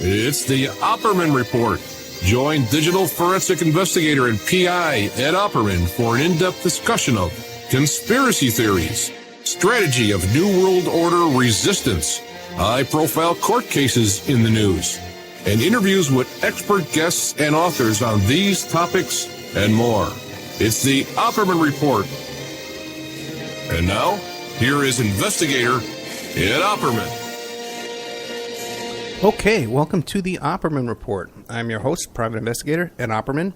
It's the Opperman Report. Join digital forensic investigator and PI Ed Opperman for an in-depth discussion of conspiracy theories, strategy of New World Order resistance, high-profile court cases in the news, and interviews with expert guests and authors on these topics and more. It's the Opperman Report. And now, here is investigator Ed Opperman. Okay, welcome to the Opperman Report. I'm your host, private investigator Ed Opperman.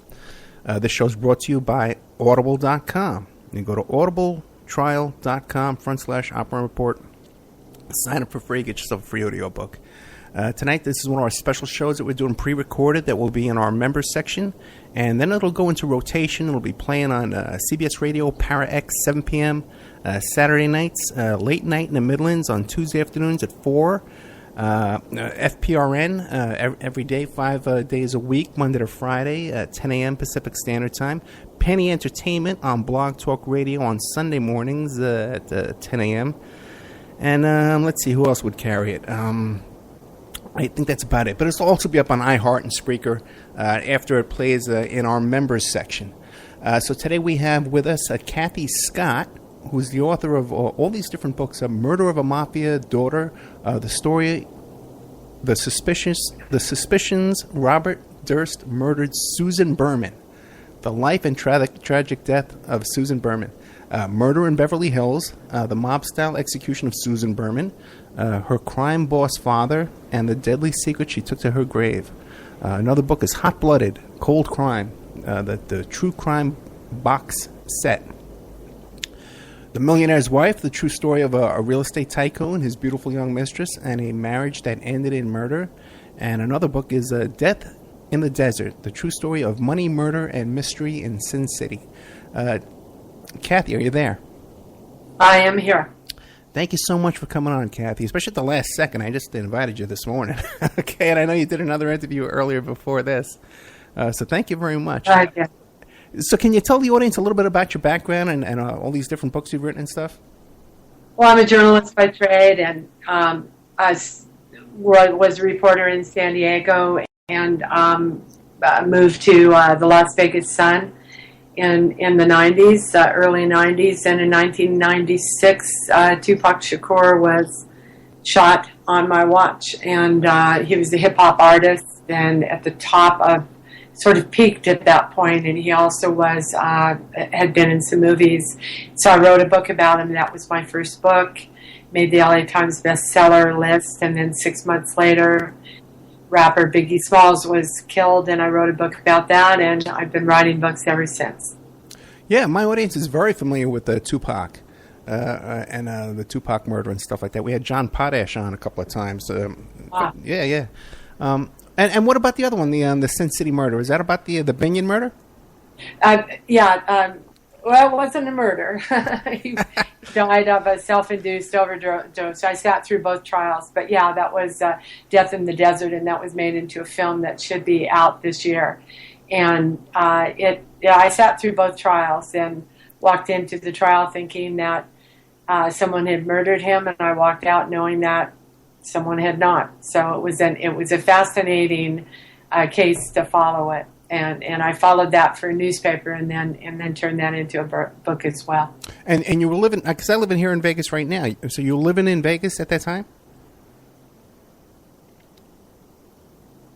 This show is brought to you by Audible.com. You go to audibletrial.com/Opperman Report. Sign up for free, get yourself a free audiobook. Tonight, this is one of our special shows that we're doing pre-recorded that will be in our members section. And then it'll go into rotation. It'll be playing on CBS Radio, Para X, 7 p.m. Saturday nights, late night in the Midlands on Tuesday afternoons at 4. FPRN every day, 5 days a week, Monday to Friday at 10 a.m. Pacific Standard Time. Penny Entertainment on Blog Talk Radio on Sunday mornings at 10 a.m. And let's see, who else would carry it? I think that's about it. But it'll also be up on iHeart and Spreaker after it plays in our members section. So today we have with us Cathy Scott, who's the author of all these different books: Murder of a Mafia Daughter, the Suspicions Robert Durst Murdered Susan Berman, the life and tragic death of Susan Berman, Murder in Beverly Hills, the mob-style execution of Susan Berman, her crime boss father, and the deadly secret she took to her grave. Another book is Hot-Blooded, Cold Crime, the true crime box set. The Millionaire's Wife, the true story of a real estate tycoon, his beautiful young mistress, and a marriage that ended in murder. And another book is Death in the Desert, the true story of money, murder, and mystery in Sin City. Cathy, are you there? I am here. Thank you so much for coming on, Cathy, especially at the last second. I just invited you this morning. Okay, and I know you did another interview earlier before this. So thank you very much. Yeah. So can you tell the audience a little bit about your background and all these different books you've written and stuff? Well, I'm a journalist by trade, and I was a reporter in San Diego and moved to the Las Vegas Sun in the 90s, early 90s. And in 1996, Tupac Shakur was shot on my watch. And he was a hip-hop artist and at the top of sort of peaked at that point, and he also was had been in some movies. So I wrote a book about him. That was my first book, made the LA Times bestseller list, and then 6 months later, rapper Biggie Smalls was killed, and I wrote a book about that, and I've been writing books ever since. Yeah, my audience is very familiar with Tupac and the Tupac murder and stuff like that. We had John Potash on a couple of times. Yeah. And what about the other one, the Sin City murder? Is that about the Binion murder? Well, it wasn't a murder. He died of a self-induced overdose. I sat through both trials. But yeah, that was Death in the Desert, and that was made into a film that should be out this year. And I sat through both trials and walked into the trial thinking that someone had murdered him, and I walked out knowing that someone had not. So it was a fascinating case to follow it, and I followed that for a newspaper, and then turned that into a book as well. And you were living, because I live in here in Vegas right now. So you were living in Vegas at that time?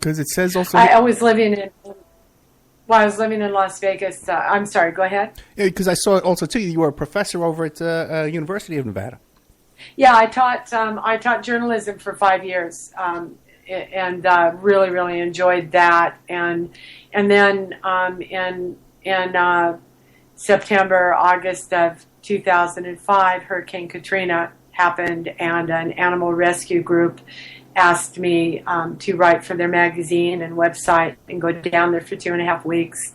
Because it says also I was living in. Well, I was living in Las Vegas. I'm sorry. Go ahead. Yeah, because I saw also too. You were a professor over at University of Nevada. Yeah, I taught journalism for 5 years, and really, really enjoyed that. And then in September, August of 2005, Hurricane Katrina happened, and an animal rescue group asked me to write for their magazine and website and go down there for 2.5 weeks.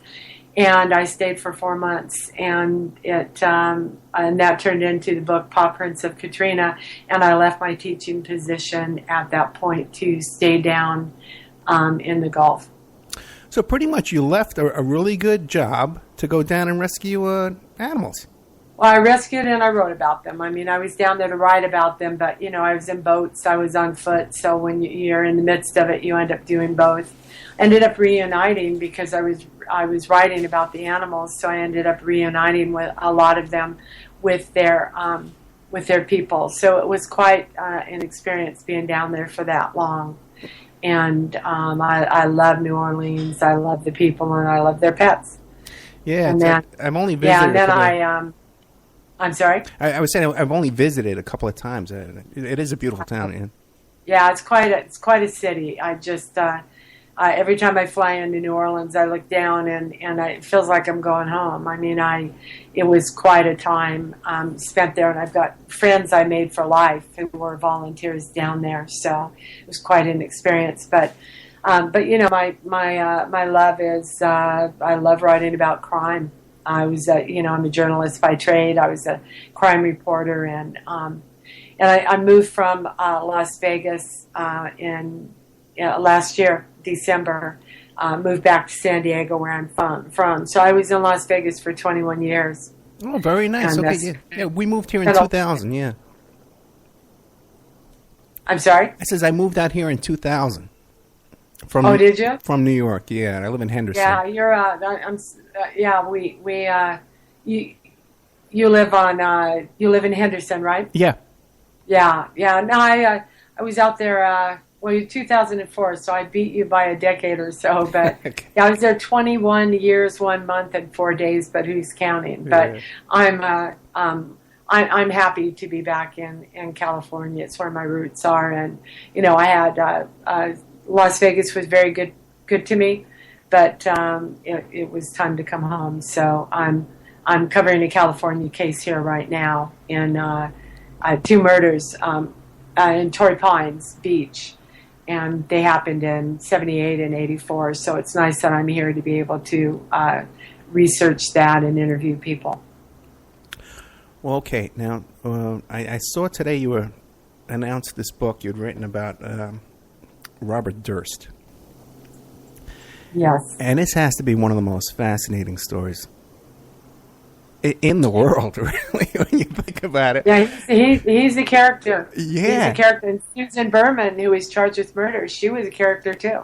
And I stayed for 4 months, and that turned into the book Paw Prints of Katrina. And I left my teaching position at that point to stay down in the Gulf. So pretty much you left a really good job to go down and rescue animals. Well, I rescued and I wrote about them. I mean, I was down there to write about them, but, I was in boats, I was on foot, so when you're in the midst of it, you end up doing both. Ended up reuniting because I was writing about the animals, so I ended up reuniting with a lot of them with their people. So it was quite an experience being down there for that long. And I love New Orleans. I love the people, and I love their pets. Yeah, and then, I've only visited. Yeah, and then I'm sorry? I was saying I've only visited a couple of times. It is a beautiful town. Yeah, yeah, it's quite a city. I just every time I fly into New Orleans, I look down and it feels like I'm going home. I mean, it was quite a time spent there, and I've got friends I made for life who were volunteers down there. So it was quite an experience. But my love is I love writing about crime. I was I'm a journalist by trade. I was a crime reporter, and I moved from Las Vegas in last year, December. Moved back to San Diego, where I'm from. So I was in Las Vegas for 21 years. Oh, very nice. And okay, yeah, we moved here in 2000. Yeah. I'm sorry. I I moved out here in 2000. Did you? From New York, yeah. I live in Henderson. Yeah, you're. You live in Henderson, right? Yeah. Yeah. No, I was out there. 2004, so I beat you by a decade or so. But okay. Yeah, I was there 21 years, 1 month, and 4 days. But who's counting? But yeah. I'm happy to be back in California. It's where my roots are, and I had Las Vegas was very good to me, but it was time to come home. So I'm covering a California case here right now in 2 murders in Torrey Pines Beach. And they happened in 78 and 84, so it's nice that I'm here to be able to research that and interview people. Well, okay. Now, I saw today you were announced this book you'd written about Robert Durst. Yes. And this has to be one of the most fascinating stories in the world, really, when you think about it. Yeah, he's a character. Yeah. He's a character. And Susan Berman, who was charged with murder, she was a character too.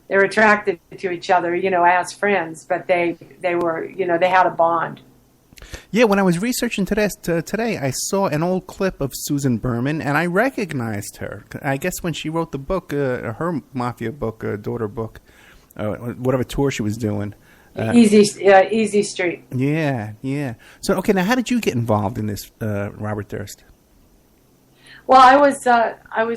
They were attracted to each other, as friends, but they were, they had a bond. Yeah, when I was researching today, I saw an old clip of Susan Berman, and I recognized her. I guess when she wrote the book, her mafia book, daughter book, whatever tour she was doing. Easy Street. Yeah. So, okay, now how did you get involved in this, Robert Durst? Well, I was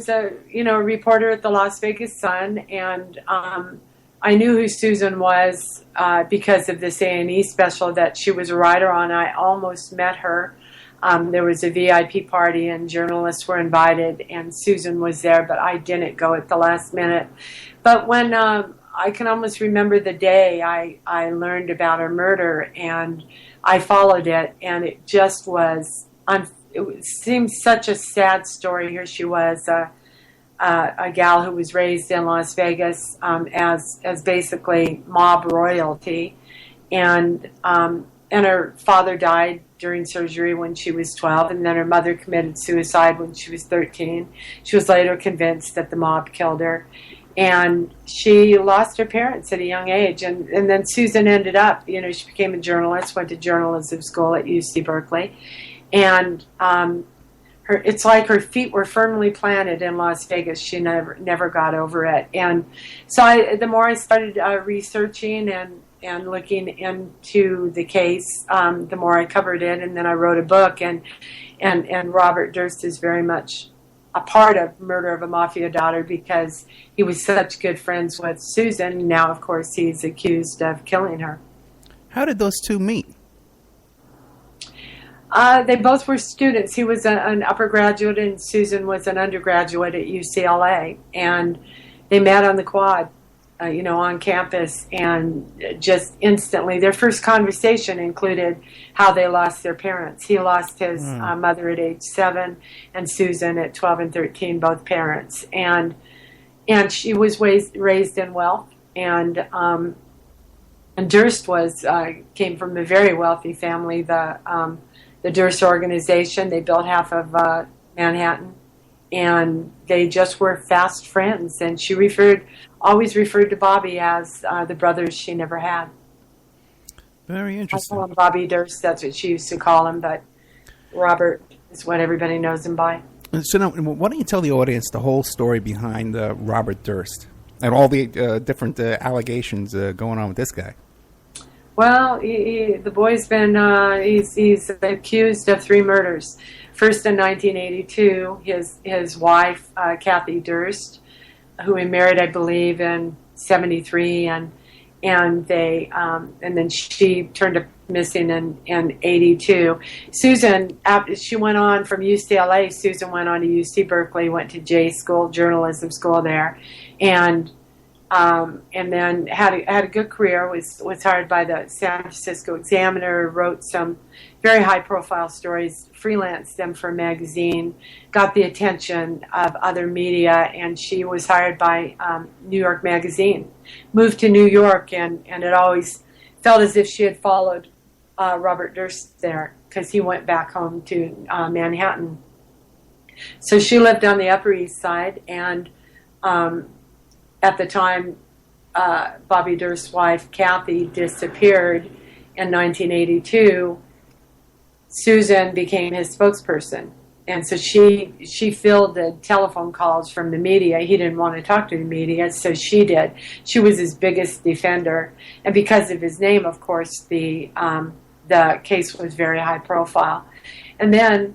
a reporter at the Las Vegas Sun, and I knew who Susan was because of this A&E special that she was a writer on. I almost met her. There was a VIP party, and journalists were invited, and Susan was there, but I didn't go at the last minute. But when I can almost remember the day I learned about her murder, and I followed it, and it just was, it seemed such a sad story. Here she was, a gal who was raised in Las Vegas as basically mob royalty, and her father died during surgery when she was 12, and then her mother committed suicide when she was 13. She was later convinced that the mob killed her. And she lost her parents at a young age. And then Susan ended up, she became a journalist, went to journalism school at UC Berkeley. And it's like her feet were firmly planted in Las Vegas. She never got over it. And so the more I started researching and looking into the case, the more I covered it. And then I wrote a book. And Robert Durst is very much a part of Murder of a Mafia Daughter because he was such good friends with Susan. Now, of course, he's accused of killing her. How did those two meet? They both were students. He was an upper graduate and Susan was an undergraduate at UCLA. And they met on the quad, on campus. And just instantly, their first conversation included how they lost their parents. He lost his mother at age 7 and Susan at 12 and 13, both parents. And she was raised in wealth. And Durst came from a very wealthy family. the Durst organization. They built half of Manhattan, and they just were fast friends. And she always referred to Bobby as the brothers she never had. Very interesting. I call him Bobby Durst. That's what she used to call him, but Robert is what everybody knows him by. So now, why don't you tell the audience the whole story behind Robert Durst and all the different allegations going on with this guy? Well, the boy's been he's accused of 3 murders. First in 1982, his wife Cathy Durst, who he married, I believe, in '73, and they and then she turned up missing in '82. Susan, she went on from UCLA. Susan went on to UC Berkeley, went to J School, journalism school there, and then had a good career. Was hired by the San Francisco Examiner. Wrote some very high profile stories. Freelanced them for a magazine. Got the attention of other media, and she was hired by New York Magazine. Moved to New York, and it always felt as if she had followed Robert Durst there, because he went back home to Manhattan. So she lived on the Upper East Side, and at the time, Bobby Durst's wife, Cathy, disappeared in 1982. Susan became his spokesperson. And so she fielded telephone calls from the media. He didn't want to talk to the media, so she did. She was his biggest defender. And because of his name, of course, the case was very high profile. And then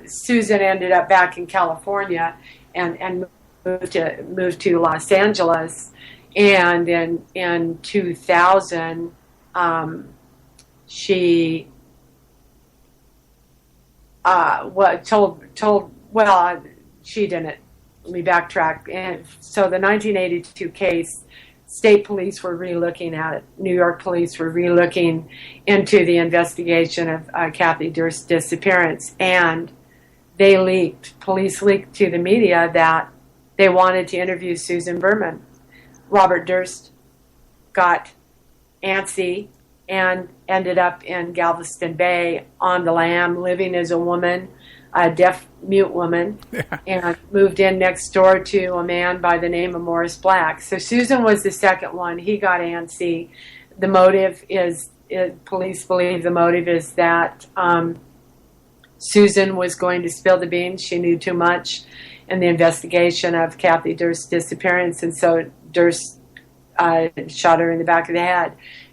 Susan ended up back in California and moved to Los Angeles, and in 2000 she she didn't. Let me backtrack. And so the 1982 case, state police were relooking at it. New York police were relooking into the investigation of Cathy Durst's disappearance, and police leaked to the media that they wanted to interview Susan Berman. Robert Durst got antsy and ended up in Galveston Bay on the lam, living as a woman, a deaf-mute woman, and moved in next door to a man by the name of Morris Black. So Susan was the second one. He got antsy. The motive is, police believe the motive is that Susan was going to spill the beans. She knew too much in the investigation of Cathy Durst's disappearance, and so Durst shot her in the back of the head.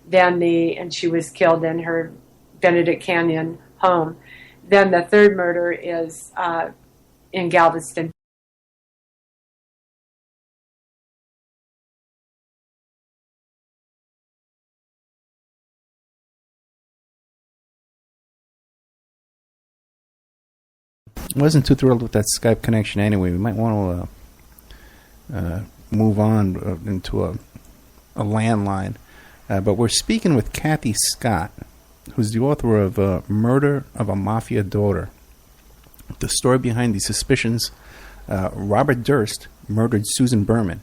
And she was killed in her Benedict Canyon home. Then the third murder is in Galveston. I wasn't too thrilled with that Skype connection anyway. We might want to move on into a landline. But we're speaking with Cathleen Scott, who's the author of Murder of a Mafia Daughter. The story behind the suspicions Robert Durst murdered Susan Berman.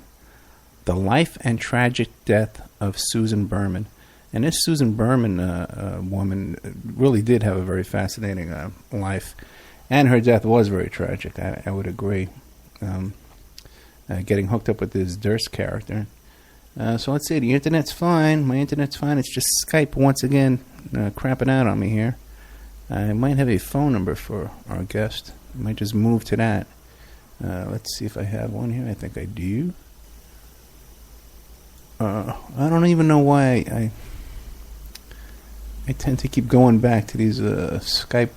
The life and tragic death of Susan Berman. And this Susan Berman woman really did have a very fascinating life. And her death was very tragic, I would agree. Getting hooked up with this Durst character. So let's see, the internet's fine. My internet's fine. It's just Skype once again crapping out on me here. I might have a phone number for our guest. I might just move to that. Let's see if I have one here. I think I do. I don't even know why I tend to keep going back to these Skype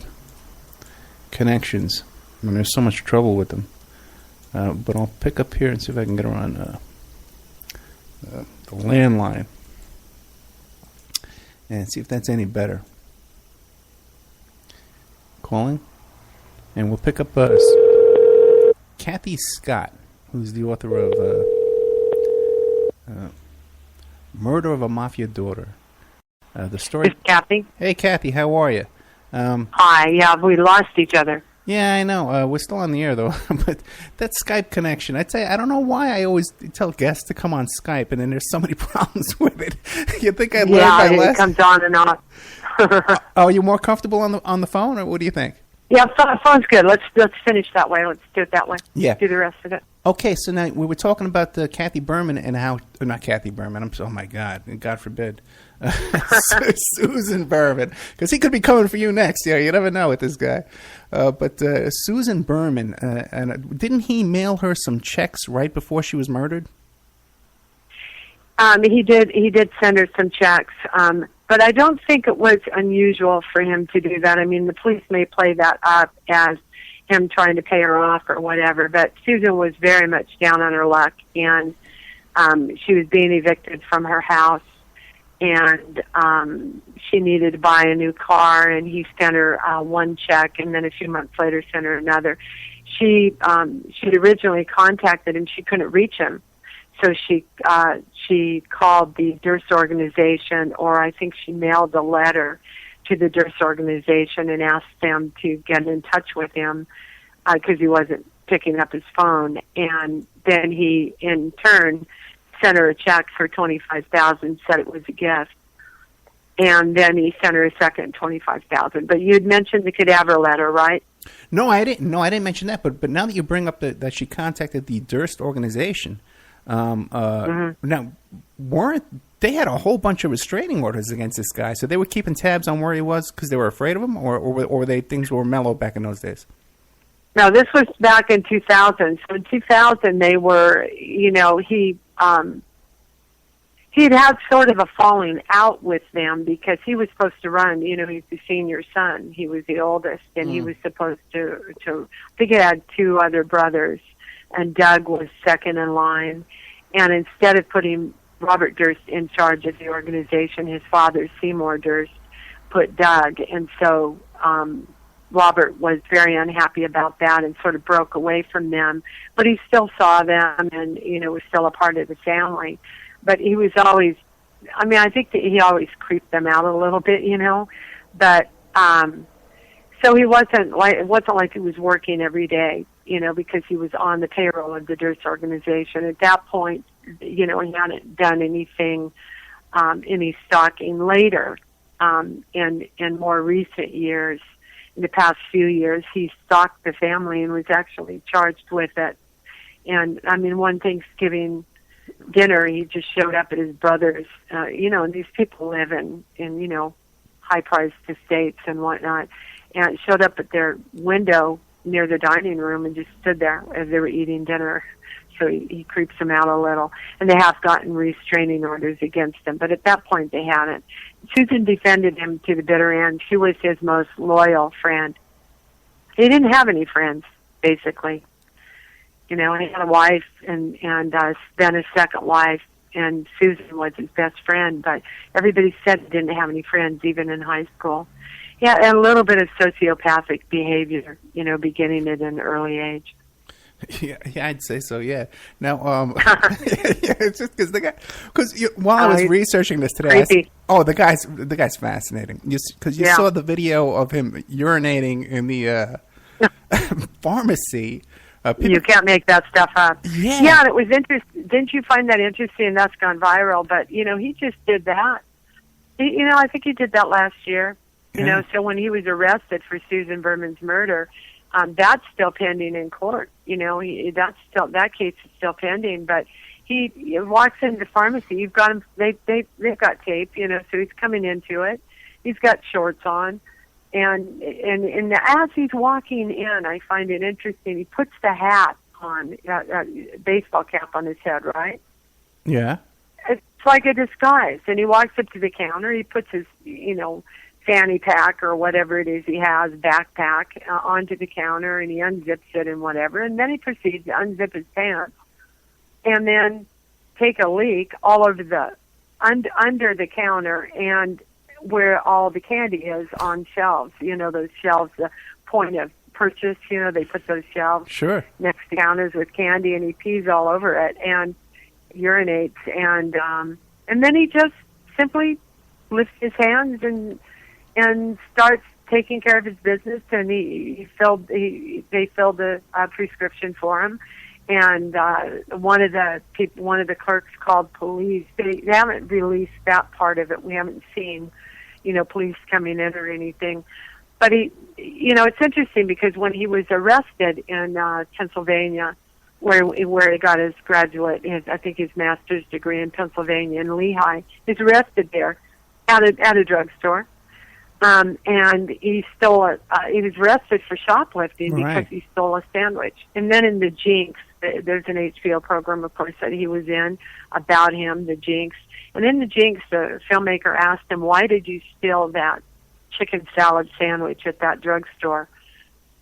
connections. I mean, there's so much trouble with them. But I'll pick up here and see if I can get her on the landline and see if that's any better. Calling, and we'll pick up Cathleen Scott, who's the author of Murder of a Mafia Daughter. The story. It's Cathy. Hey, Cathy, how are you? Hi. Yeah, we lost each other. Yeah, I know. We're still on the air, though. But that Skype connection, I'd say, I don't know why I always tell guests to come on Skype, and then there's so many problems with it. You think I'd learn my lesson? It comes on and off. Are you more comfortable on the phone, or what do you think? Yeah, phone's good. Let's finish that way. Let's do it that way. Yeah. Do the rest of it. Okay, so now we were talking about Cathy Berman and how not Cathy Berman. Oh my God, God forbid, Susan Berman, because he could be coming for you next. Yeah, you never know with this guy. But Susan Berman, and didn't he mail her some checks right before she was murdered? He did send her some checks. But I don't think it was unusual for him to do that. I mean, the police may play that up as him trying to pay her off or whatever, but Susan was very much down on her luck, and she was being evicted from her house, and she needed to buy a new car, and he sent her one check, and then a few months later sent her another. She'd originally contacted him. She couldn't reach him. So she called the Durst organization, or I think she mailed a letter to the Durst organization and asked them to get in touch with him because he wasn't picking up his phone. And then he, in turn, sent her a check for $25,000, said it was a gift. And then he sent her a second $25,000. But you had mentioned the cadaver letter, right? No, I didn't. No, I didn't mention that. But now that you bring up that she contacted the Durst organization. Now, they had a whole bunch of restraining orders against this guy, so they were keeping tabs on where he was because they were afraid of him, or were they things were mellow back in those days? No, this was back in 2000. So in 2000, they were, he'd had sort of a falling out with them because he was supposed to run. He's the senior son. He was the oldest, and he was supposed to. I think he had two other brothers, and Doug was second in line. And instead of putting Robert Durst in charge of the organization, his father, Seymour Durst, put Doug. And so Robert was very unhappy about that and sort of broke away from them. But he still saw them and, was still a part of the family. But he was always, I think that he always creeped them out a little bit, But so it wasn't like he was working every day, because he was on the payroll of the Durst organization. At that point, he hadn't done anything, any stalking. Later, in more recent years, in the past few years, he stalked the family and was actually charged with it. And, one Thanksgiving dinner, he just showed up at his brother's, and these people live in high-priced estates and whatnot, and showed up at their window near the dining room and just stood there as they were eating dinner. So he creeps them out a little. And they have gotten restraining orders against him, but at that point they hadn't. Susan defended him to the bitter end. She was his most loyal friend. He didn't have any friends, basically. And he had a wife and then a second wife, and Susan was his best friend, but everybody said he didn't have any friends, even in high school. Yeah, and a little bit of sociopathic behavior, beginning at an early age. Yeah, I'd say so. Yeah. Now, it's just because while I was researching this today, the guy's fascinating. Because you saw the video of him urinating in the pharmacy. You can't make that stuff up. Yeah, and it was interesting. Didn't you find that interesting? That's gone viral. But he just did that. I think he did that last year. So when he was arrested for Susan Berman's murder, that's still pending in court. That case is still pending. But he walks into the pharmacy. You've got him. They've got tape. So he's coming into it. He's got shorts on, and as he's walking in, I find it interesting. He puts the hat on, baseball cap on his head, right? Yeah. It's like a disguise. And he walks up to the counter. He puts his, fanny pack or whatever it is he has, backpack, onto the counter, and he unzips it and whatever. And then he proceeds to unzip his pants and then take a leak all over the under the counter and where all the candy is on shelves. Those shelves, the point of purchase, they put those shelves next to counters with candy, and he pees all over it and urinates. And then he just simply lifts his hands and starts taking care of his business. And they filled the prescription for him. And one of the clerks called police. They haven't released that part of it. We haven't seen, police coming in or anything. But it's interesting because when he was arrested in Pennsylvania, where he got his I think his master's degree in Pennsylvania in Lehigh, he's arrested there at a drugstore. And he stole he was arrested for shoplifting because he stole a sandwich. And then in the Jinx, there's an HBO program, of course, that he was in about him, the Jinx. And in the Jinx, the filmmaker asked him, "Why did you steal that chicken salad sandwich at that drugstore?"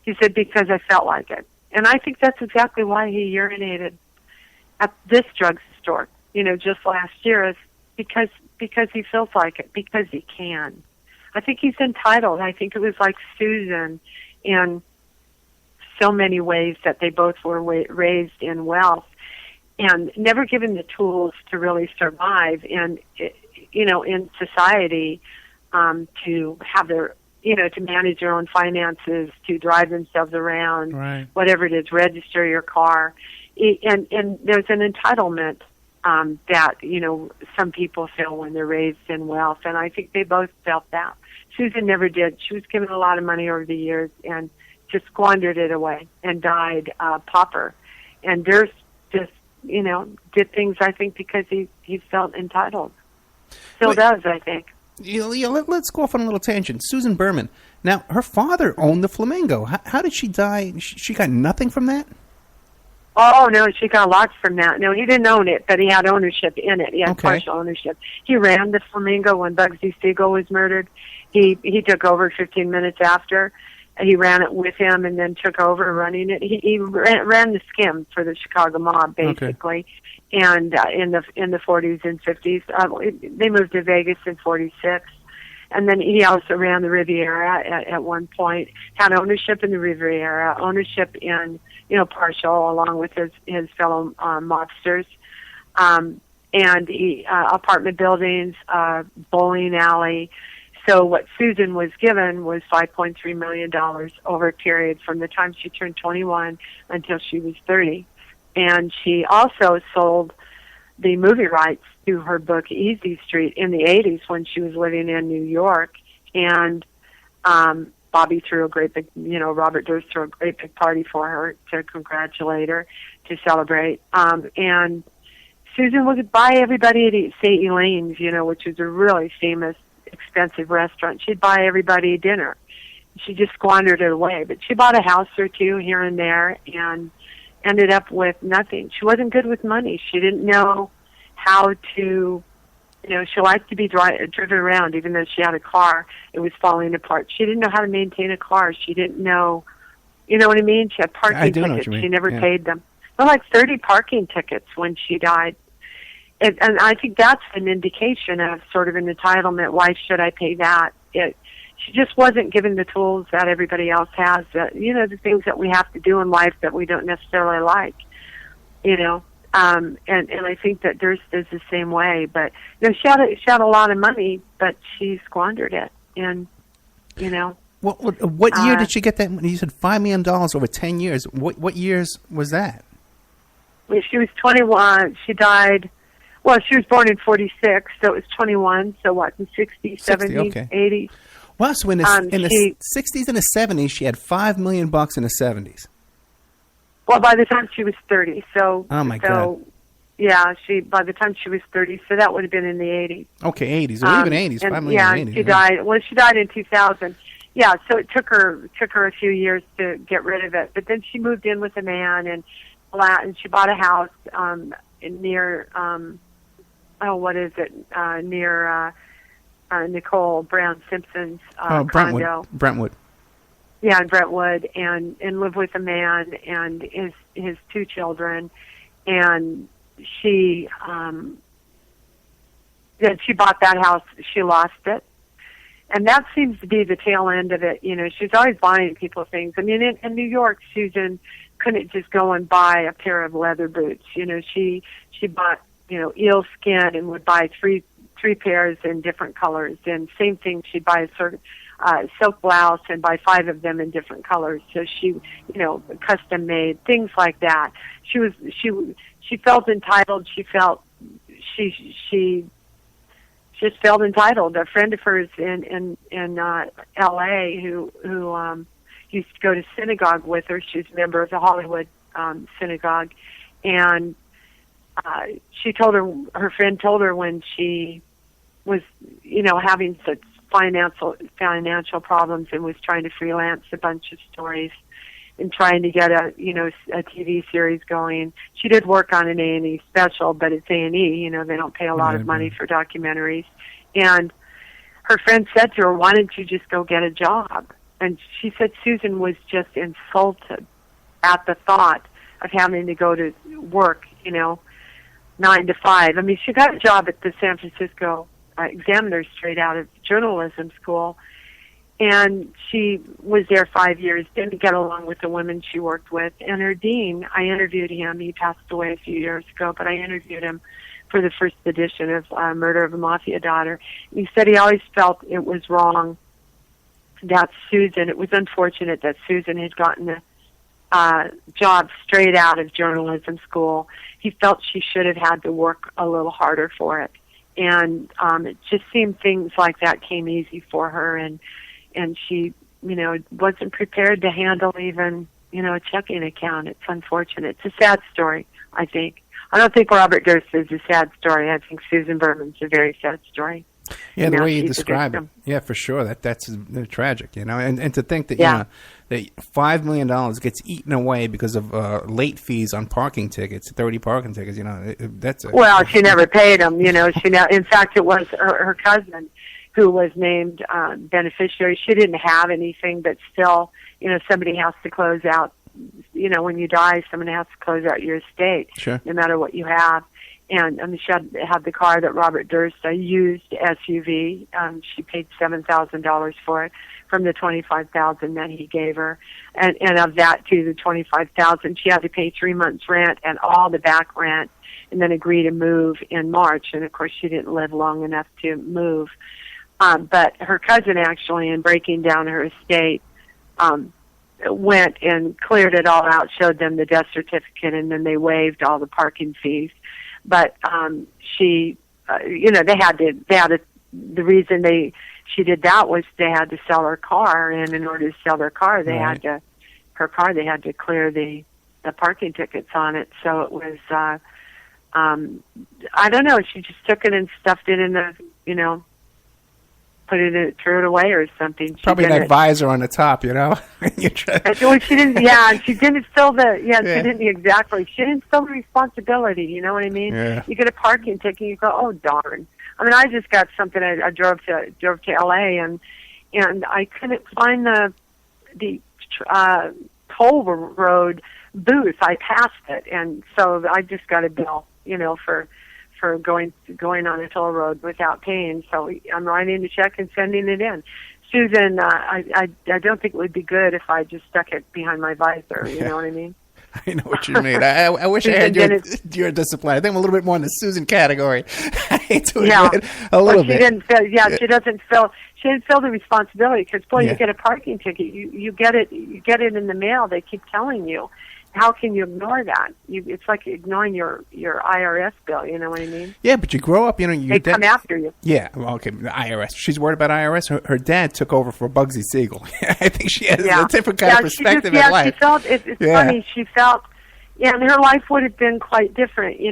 He said, "Because I felt like it." And I think that's exactly why he urinated at this drugstore, just last year, is because he feels like it, because he can. I think he's entitled. I think it was like Susan in so many ways that they both were raised in wealth and never given the tools to really survive in society, to have their, to manage their own finances, to drive themselves around, whatever it is, register your car. And there's an entitlement that, some people feel when they're raised in wealth. And I think they both felt that. Susan never did. She was given a lot of money over the years and just squandered it away and died pauper. And Durst just, did things, I think, because he felt entitled. Still does, I think. Let's go off on a little tangent. Susan Berman. Now, her father owned the Flamingo. How did she die? She got nothing from that? Oh, no, she got lots from that. No, he didn't own it, but he had ownership in it. He had partial ownership. He ran the Flamingo when Bugsy Siegel was murdered. He took over 15 minutes after. He ran it with him and then took over running it. He ran the skim for the Chicago mob, basically. And in the 40s and 50s, they moved to Vegas in 46. And then he also ran the Riviera at one point, had ownership in the Riviera, ownership in, partial, along with his fellow mobsters, and apartment buildings, bowling alley. So what Susan was given was $5.3 million over a period from the time she turned 21 until she was 30. And she also sold the movie rights to her book Easy Street in the 80s when she was living in New York. And Bobby threw a great big, Robert Durst threw a great big party for her to congratulate her, to celebrate. And Susan would buy everybody at St. Elaine's, which is a really famous, expensive restaurant. She'd buy everybody dinner. She just squandered it away. But she bought a house or two here and there and ended up with nothing. She wasn't good with money. She didn't know how to, she liked to be driven around. Even though she had a car, it was falling apart. She didn't know how to maintain a car. She didn't know, you know what I mean? She had parking tickets. She never paid them. Well, like 30 parking tickets when she died. And I think that's an indication of sort of an entitlement. Why should I pay that? She just wasn't given the tools that everybody else has. The things that we have to do in life that we don't necessarily like. And I think that Durst is the same way. But she had a lot of money, but she squandered it. And what year did she get that money? You said $5 million over 10 years. What years was that? When she was 21, she died. Well, she was born in 46, so it was 21. So what, in 60s, 70s, 80s? Wow, so in the 60s and the 70s, she had $5 million in the 70s. Well, by the time she was 30, so... Oh, my God. Yeah, by the time she was 30, so that would have been in the 80s. Okay, 80s. Well, even 80s, $5 million in the 80s. She died. Well, she died in 2000. Yeah, so it took her a few years to get rid of it. But then she moved in with a man, and she bought a house near... near Nicole Brown Simpson's condo. Brentwood. Yeah, in Brentwood, and lived with a man and his two children, and she bought that house. She lost it, and that seems to be the tail end of it. She's always buying people things. I mean, in New York, Susan couldn't just go and buy a pair of leather boots. She bought eel skin and would buy three pairs in different colors. And same thing, she'd buy a sort of silk blouse and buy 5 of them in different colors. So she, custom made things like that. She felt entitled. She felt she just felt entitled. A friend of hers in L.A. who used to go to synagogue with her. She was a member of the Hollywood synagogue, and she told her friend told her when she was, having such financial problems and was trying to freelance a bunch of stories and trying to get a TV series going. She did work on an A&E special, but it's A&E, they don't pay a lot of money for documentaries. And her friend said to her, "Why don't you just go get a job?" And she said Susan was just insulted at the thought of having to go to work, 9 to 5. I mean, she got a job at the San Francisco Examiner straight out of journalism school, and she was there 5 years, didn't get along with the women she worked with. And her dean, I interviewed him. He passed away a few years ago, but I interviewed him for the first edition of Murder of a Mafia Daughter. He said he always felt it was wrong that Susan, it was unfortunate that Susan had gotten a job straight out of journalism school. He felt she should have had to work a little harder for it. And it just seemed things like that came easy for her, and she, wasn't prepared to handle even, a checking account. It's unfortunate. It's a sad story, I think. I don't think Robert Durst is a sad story. I think Susan Berman's a very sad story. Yeah, the way you describe it. Yeah, for sure. That's tragic, And to think that, that $5 million gets eaten away because of late fees on parking tickets, 30 parking tickets, that's Well, she never paid them, in fact, it was her cousin who was named beneficiary. She didn't have anything, but still, somebody has to close out, when you die, someone has to close out your estate, sure, no matter what you have. And she had the car that Robert Durst, a used SUV. She paid $7,000 for it from the $25,000 that he gave her, and of that to the $25,000, she had to pay 3 months rent and all the back rent, and then agree to move in March. And of course, she didn't live long enough to move. But her cousin, actually, in breaking down her estate, went and cleared it all out, showed them the death certificate, and then they waived all the parking fees. But she, the reason she did that was they had to sell her car, and in order to sell their car, they had to clear the parking tickets on it. So it was, I don't know, she just took it and stuffed it in the, threw it away or something. Probably that visor on the top, Well, she didn't. Yeah, she didn't fill the. Yeah, she didn't exactly. She didn't fill the responsibility. You know what I mean? Yeah. You get a parking ticket, you go, oh darn. I mean, I just got something. I drove to L.A. and I couldn't find the toll road booth. I passed it, and so I just got a bill, for going on a toll road without paying. So I'm writing the check and sending it in. Susan, I don't think it would be good if I just stuck it behind my visor. You know what I mean? I know what you mean. I wish I had your discipline. I think I'm a little bit more in the Susan category. I hate to admit a little bit. She didn't fill the responsibility, because you get a parking ticket, you get it in the mail. They keep telling you. How can you ignore that? It's like ignoring your IRS bill. You know what I mean? Yeah, but you grow up, they come after you. Yeah, well, okay, the IRS. She's worried about IRS. Her dad took over for Bugsy Siegel. I think she has a different kind of perspective in life. She felt it's funny. She felt, and her life would have been quite different. She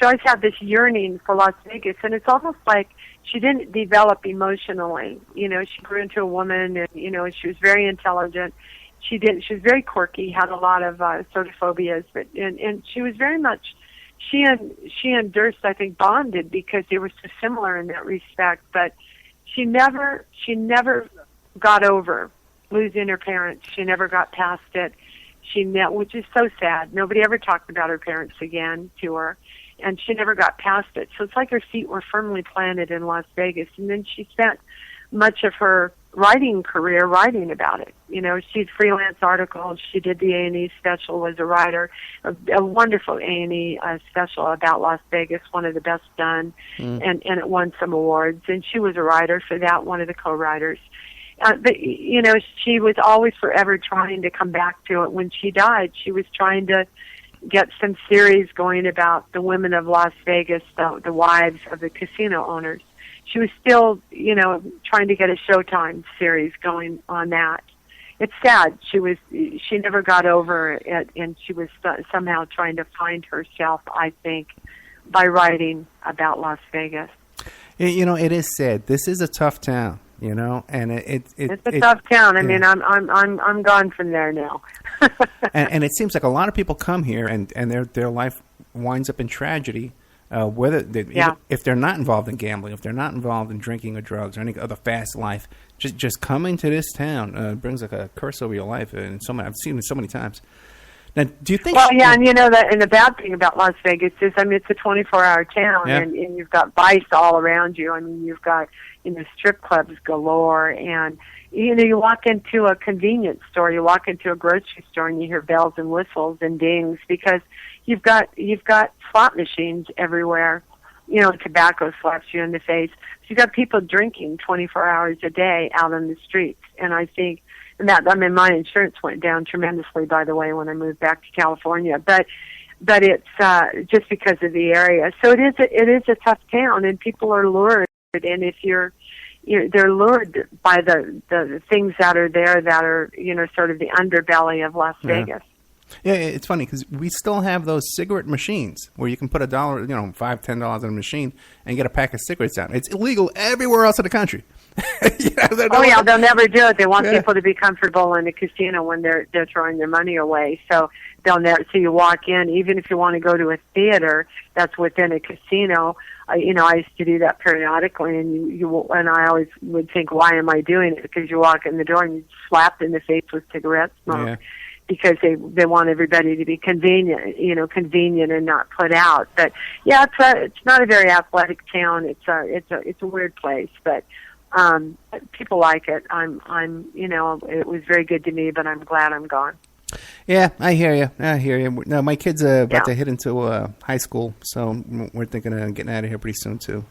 always had this yearning for Las Vegas, and it's almost like she didn't develop emotionally. She grew into a woman, and she was very intelligent. She was very quirky, had a lot of sort of phobias, but and she was very much. She and Durst, I think, bonded because they were so similar in that respect. But she never got over losing her parents. She never got past it. Which is so sad. Nobody ever talked about her parents again to her, and she never got past it. So it's like her feet were firmly planted in Las Vegas, and then she spent much of her writing career writing about it. She'd freelance articles. She did the A&E special, was a writer, a wonderful A&E special about Las Vegas, one of the best done, and it won some awards. And she was a writer for that, one of the co-writers. But she was always forever trying to come back to it. When she died, she was trying to, get some series going about the women of Las Vegas, the wives of the casino owners. She was still, trying to get a Showtime series going on that. It's sad. She never got over it, and she was somehow trying to find herself, I think, by writing about Las Vegas. It is sad. This is a tough town, and it's a tough town. I mean, I'm gone from there now. and it seems like a lot of people come here and their life winds up in tragedy. If they're not involved in gambling, if they're not involved in drinking or drugs or any other fast life, just coming to this town brings like a curse over your life. And I've seen it so many times. Now, do you think? Well, yeah, and and the bad thing about Las Vegas is, it's a 24-hour town, and you've got vice all around you. I mean, you've got strip clubs galore, and you walk into a convenience store, you walk into a grocery store, and you hear bells and whistles and dings because you've got slot machines everywhere. Tobacco slaps you in the face. So you've got people drinking 24 hours a day out on the streets, and I think. And my insurance went down tremendously, by the way, when I moved back to California. But it's just because of the area. So it is a tough town, and people are lured. And if they're lured by the things that are there that are sort of the underbelly of Las Vegas. Yeah, it's funny because we still have those cigarette machines where you can put $1, $5, $10 in a machine and get a pack of cigarettes out. It's illegal everywhere else in the country. They'll never do it. They want people to be comfortable in a casino when they're throwing their money away. So they'll never. So you walk in, even if you want to go to a theater that's within a casino. I used to do that periodically, and I always would think, why am I doing it? Because you walk in the door and you're slapped in the face with cigarette smoke. Yeah. Because they want everybody to be convenient and not put out. But yeah, it's not a very athletic town. It's a weird place, but people like it. It was very good to me, but I'm glad I'm gone. Yeah, I hear you. Now my kids are about to head into high school, so we're thinking of getting out of here pretty soon too.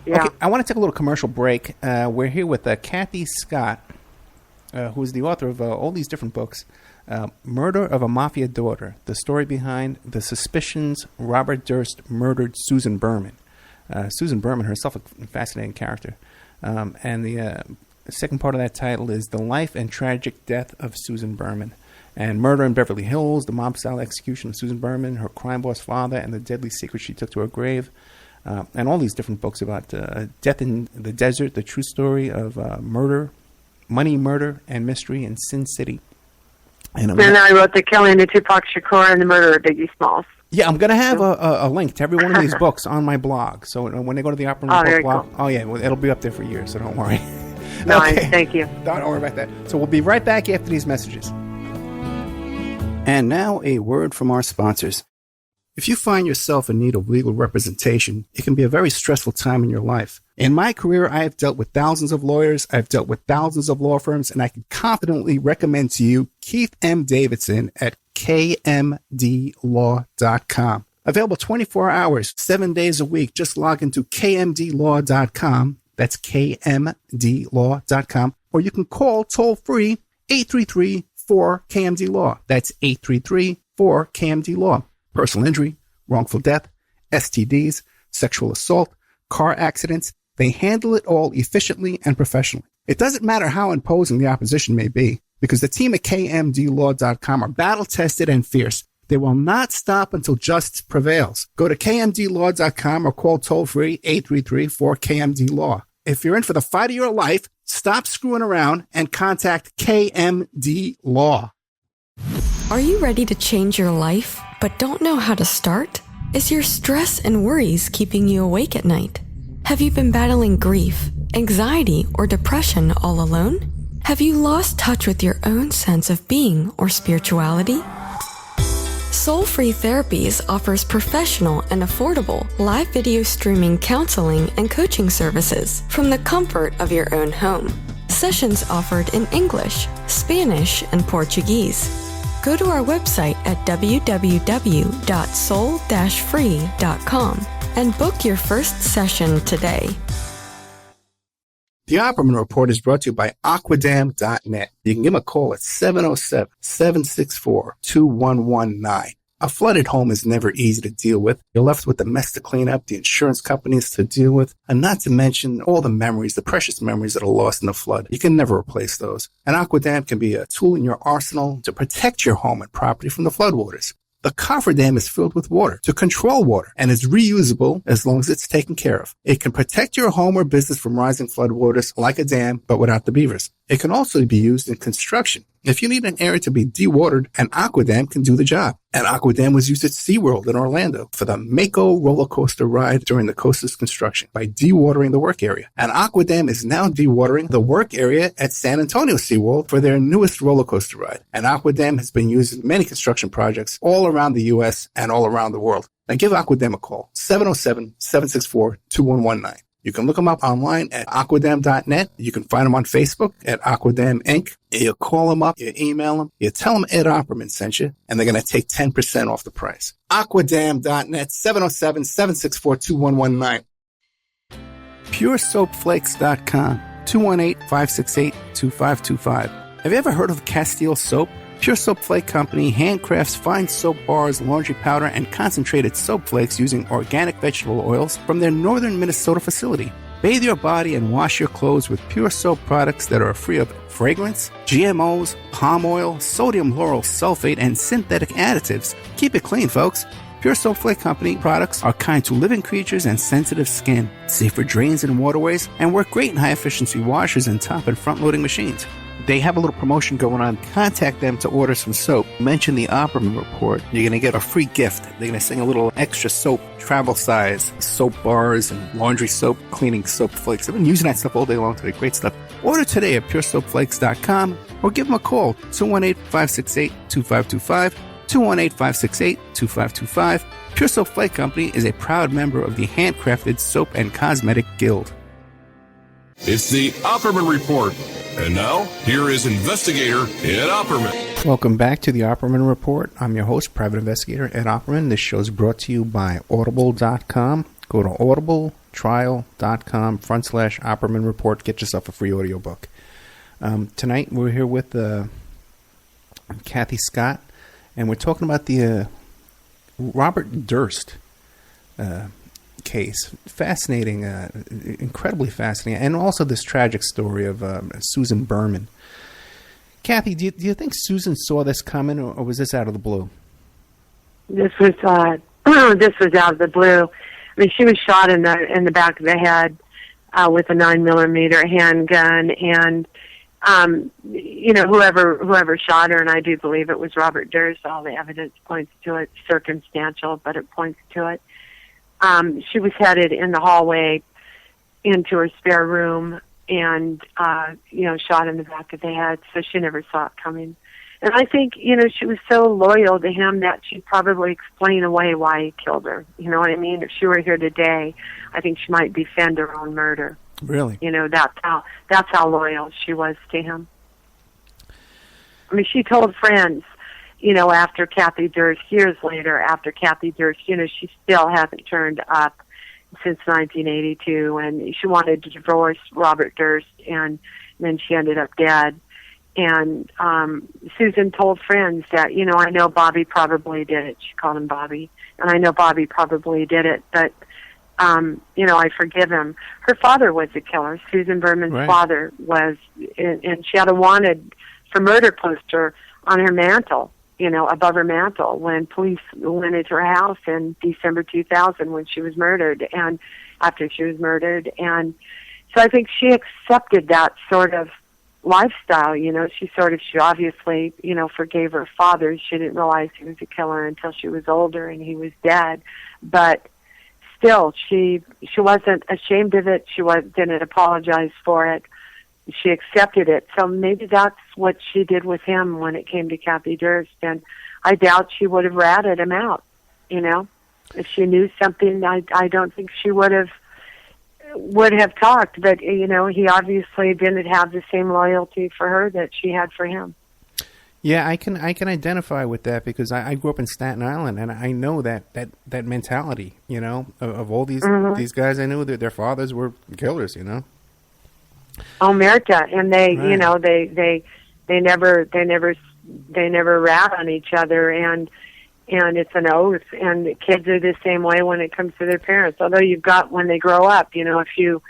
Yeah. Okay, I want to take a little commercial break. We're here with Cathleen Scott, who is the author of all these different books. Murder of a Mafia Daughter, the story behind the suspicions Robert Durst murdered Susan Berman. Susan Berman herself, a fascinating character. And the second part of that title is The Life and Tragic Death of Susan Berman. And Murder in Beverly Hills, the mob-style execution of Susan Berman, her crime boss father, and the deadly secret she took to her grave. And all these different books about death in the desert, the true story of murder, money, murder, and mystery in Sin City. And I wrote The Killing of Tupac Shakur and The Murder of Biggie Smalls. Yeah, I'm going to have a link to every one of these books on my blog. So when they go to the Opera Report blog, well, it'll be up there for years, so don't worry. Nice, okay. Thank you. Don't worry about that. So we'll be right back after these messages. And now a word from our sponsors. If you find yourself in need of legal representation, it can be a very stressful time in your life. In my career, I have dealt with thousands of lawyers, I've dealt with thousands of law firms, and I can confidently recommend to you Keith M. Davidson at kmdlaw.com. Available 24 hours, 7 days a week. Just log into kmdlaw.com. That's kmdlaw.com. Or you can call toll-free 833-4KMD-LAW. That's 833-4KMD-LAW. Personal injury, wrongful death, STDs, sexual assault, car accidents. They handle it all efficiently and professionally. It doesn't matter how imposing the opposition may be, because the team at kmdlaw.com are battle-tested and fierce. They will not stop until justice prevails. Go to kmdlaw.com or call toll-free 833-4KMD-LAW. If you're in for the fight of your life, stop screwing around and contact KMD Law. Are you ready to change your life, but don't know how to start? Is your stress and worries keeping you awake at night? Have you been battling grief, anxiety, or depression all alone? Have you lost touch with your own sense of being or spirituality? Soul Free Therapies offers professional and affordable live video streaming counseling and coaching services from the comfort of your own home. Sessions offered in English, Spanish, and Portuguese. Go to our website at www.soul-free.com and book your first session today. The Opperman Report is brought to you by Aquadam.net. You can give them a call at 707-764-2119. A flooded home is never easy to deal with. You're left with the mess to clean up, the insurance companies to deal with, and not to mention all the memories, the precious memories that are lost in the flood. You can never replace those. An aquadam can be a tool in your arsenal to protect your home and property from the floodwaters. The cofferdam is filled with water to control water and is reusable as long as it's taken care of. It can protect your home or business from rising floodwaters like a dam, but without the beavers. It can also be used in construction. If you need an area to be dewatered, an aquadam can do the job. An aquadam was used at SeaWorld in Orlando for the Mako roller coaster ride during the coaster's construction by dewatering the work area. An aquadam is now dewatering the work area at San Antonio SeaWorld for their newest roller coaster ride. An aquadam has been used in many construction projects all around the U.S. and all around the world. Now give Aquadam a call, 707-764-2119. You can look them up online at aquadam.net. You can find them on Facebook at Aquadam Inc. You call them up, you email them, you tell them Ed Opperman sent you, and they're going to take 10% off the price. Aquadam.net, 707-764-2119. PureSoapFlakes.com, 218-568-2525. Have you ever heard of Castile Soap? Pure Soap Flake Company handcrafts fine soap bars, laundry powder, and concentrated soap flakes using organic vegetable oils from their northern Minnesota facility. Bathe your body and wash your clothes with Pure Soap products that are free of fragrance, GMOs, palm oil, sodium lauryl sulfate, and synthetic additives. Keep it clean, folks. Pure Soap Flake Company products are kind to living creatures and sensitive skin, safe for drains and waterways, and work great in high-efficiency washers and top and front-loading machines. They have a little promotion going on. Contact them to order some soap. Mention the Opperman Report. You're going to get a free gift. They're going to send a little extra soap, travel size, soap bars and laundry soap, cleaning soap flakes. I've been using that stuff all day long today. Great stuff. Order today at puresoapflakes.com or give them a call, 218-568-2525, 218-568-2525. Pure Soap Flake Company is a proud member of the Handcrafted Soap and Cosmetic Guild. It's the Opperman Report. And now, here is investigator Ed Opperman. Welcome back to the Opperman Report. I'm your host, private investigator Ed Opperman. This show is brought to you by Audible.com. Go to audibletrial.com/Opperman Report. Get yourself a free audiobook. Tonight, we're here with Cathy Scott, and we're talking about the Robert Durst case. Fascinating, incredibly fascinating, and also this tragic story of Susan Berman. Cathy, do you think Susan saw this coming, or was this out of the blue? This was this was out of the blue. I mean, she was shot in the back of the head with a 9mm handgun, and you know, whoever shot her, and I do believe it was Robert Durst. All the evidence points to it, circumstantial, but it points to it. She was headed in the hallway into her spare room and, you know, shot in the back of the head, so she never saw it coming. And I think, you know, she was so loyal to him that she'd probably explain away why he killed her. You know what I mean? If she were here today, I think she might defend her own murder. Really? You know, that's how loyal she was to him. I mean, she told friends, you know, after Cathy Durst, years later, after Cathy Durst, you know, she still hasn't turned up since 1982, and she wanted to divorce Robert Durst, and then she ended up dead. And Susan told friends that, you know, I know Bobby probably did it. She called him Bobby. And I know Bobby probably did it, but, you know, I forgive him. Her father was a killer. Susan Berman's father was, and she had a wanted for murder poster on her mantle, you know, above her mantle when police went into her house in December 2000 when she was murdered, and after she was murdered. And so I think she accepted that sort of lifestyle, you know. She obviously, you know, forgave her father. She didn't realize he was a killer until she was older and he was dead. But still, she wasn't ashamed of it. She didn't apologize for it. She accepted it. So maybe that's what she did with him when it came to Cathy Durst. And I doubt she would have ratted him out, you know. If she knew something, I don't think she would have talked. But, you know, he obviously didn't have the same loyalty for her that she had for him. Yeah, I can identify with that because I grew up in Staten Island, and I know that mentality, you know, of all these guys I knew, that their fathers were killers, you know. Omerta, and they, you know, they never rat on each other, and and it's an oath. And the kids are the same way when it comes to their parents. Although you've got, when they grow up, a few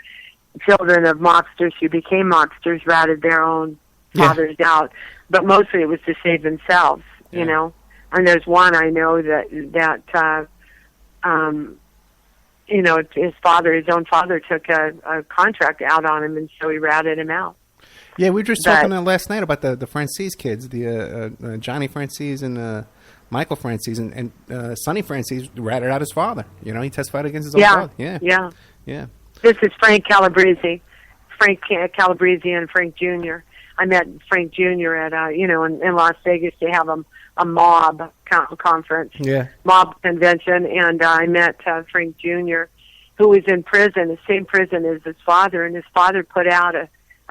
children of mobsters who became mobsters ratted their own fathers out, but mostly it was to save themselves, you know. And there's one I know that his own father took a contract out on him, and so he ratted him out. Yeah, we were just talking last night about the Francis kids, the Johnny Francis and Michael Francis, and Sonny Francis ratted out his father. He testified against his own father. Yeah. This is Frank Calabrese and Frank Jr. I met Frank Jr. at in Las Vegas. They have a mob conference, mob convention, and I met Frank Jr., who was in prison, the same prison as his father, and his father put out a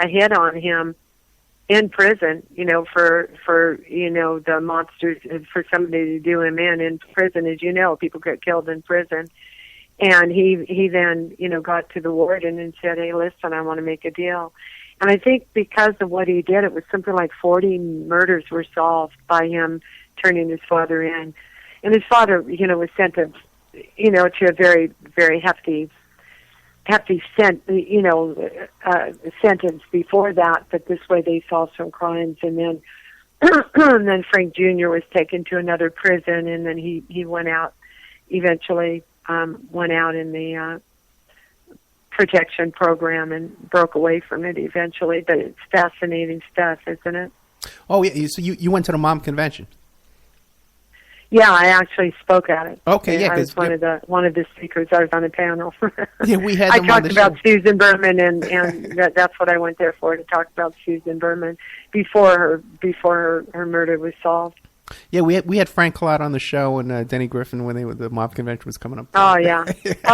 hit on him in prison, for the monsters, for somebody to do him in prison. As you know, people get killed in prison. And he then, got to the warden and said, "Hey, listen, I want to make a deal." And I think because of what he did, it was something like 40 murders were solved by him turning his father in. And his father, was sent to a very, very hefty sentence before that, but this way they solved some crimes. And then and then Frank Jr. was taken to another prison, and then he went out, eventually went out in the protection program and broke away from it eventually. But it's fascinating stuff, isn't it? Oh, yeah. So you went to the mom convention? Yeah, I actually spoke at it. Okay, yeah, I was one of the speakers. I was on the panel. Yeah, we had. I talked about Susan Berman, and that's what I went there for, to talk about Susan Berman before her murder was solved. Yeah, we had Frank Collard on the show and Denny Griffin when the mob convention was coming up. Oh yeah,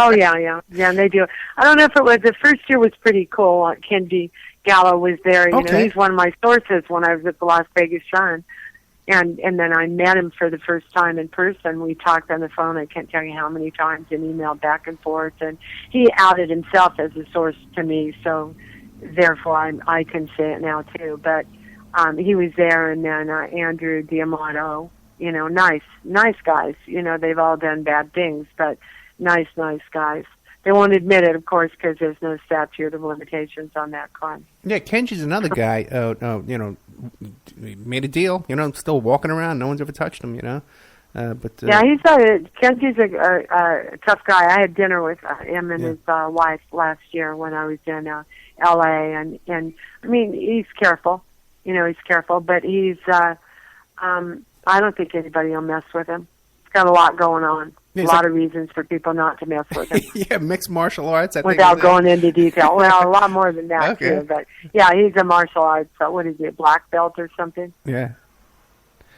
yeah, and they do. I don't know if it was the first year was pretty cool. Kenji Gallo was there. He's one of my sources when I was at the Las Vegas Sun. And then I met him for the first time in person. We talked on the phone, I can't tell you how many times, and emailed back and forth. And he outed himself as a source to me, so therefore I can say it now too. But he was there, and then Andrew Diamato, nice guys. They've all done bad things, but nice guys. They won't admit it, of course, because there's no statute of limitations on that crime. Yeah, Kenji's another guy, made a deal, still walking around. No one's ever touched him, But Kenji's a tough guy. I had dinner with him and his wife last year when I was in L.A., and I mean, he's careful. He's careful, but he's, I don't think anybody will mess with him. He's got a lot going on. A lot of reasons for people not to mess with him. Yeah, mixed martial arts. Without going into detail. Well, a lot more than that, too. But, yeah, he's a martial arts, what is he, a black belt or something? Yeah.